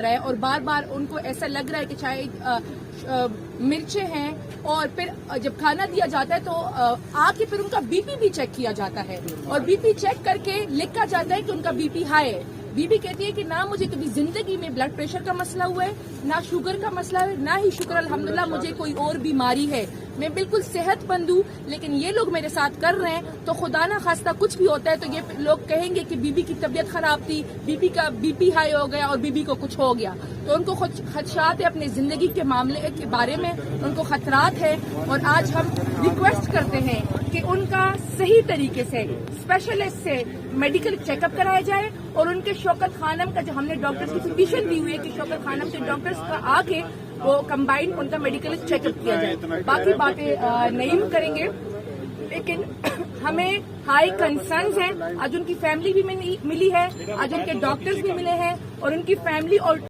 ہے اور بار بار ان کو ایسا لگ رہا ہے کہ شاید مرچیں ہیں، اور پھر جب کھانا دیا جاتا ہے تو آ کے پھر ان کا بی پی بھی چیک کیا جاتا ہے، اور بی پی چیک کر کے لکھا جاتا ہے کہ ان کا بی پی ہائی ہے۔ بی بی کہتی ہے کہ نہ مجھے کبھی زندگی میں بلڈ پریشر کا مسئلہ ہوا ہے، نہ شوگر کا مسئلہ ہے، نہ ہی شکر الحمدللہ مجھے کوئی اور بیماری ہے، میں بالکل صحت مند ہوں، لیکن یہ لوگ میرے ساتھ کر رہے ہیں تو خدا نہ خواستہ کچھ بھی ہوتا ہے تو یہ لوگ کہیں گے کہ بی بی کی طبیعت خراب تھی، بی پی ہائی ہو گیا اور بی بی کو کچھ ہو گیا، تو ان کو خدشات ہے اپنے زندگی کے معاملے کے بارے میں، ان کو خطرات ہے، اور آج ہم ریکویسٹ کرتے ہیں کہ ان کا صحیح طریقے سے اسپیشلسٹ سے میڈیکل چیک اپ کرایا جائے، اور ان کے شوکت خانم کا جو ہم نے ڈاکٹرز کی پٹیشن دی ہوئی ہے کہ شوکت خانم کے ڈاکٹرز کا آ کے وہ کمبائنڈ ان کا میڈیکل چیک اپ کیا جائے۔ باقی باتیں نعیم کریں گے، لیکن ہمیں ہائی کنسرنز ہیں۔ آج ان کی فیملی بھی ملی ہے، آج ان کے ڈاکٹرز بھی ملے ہیں، اور ان کی فیملی اور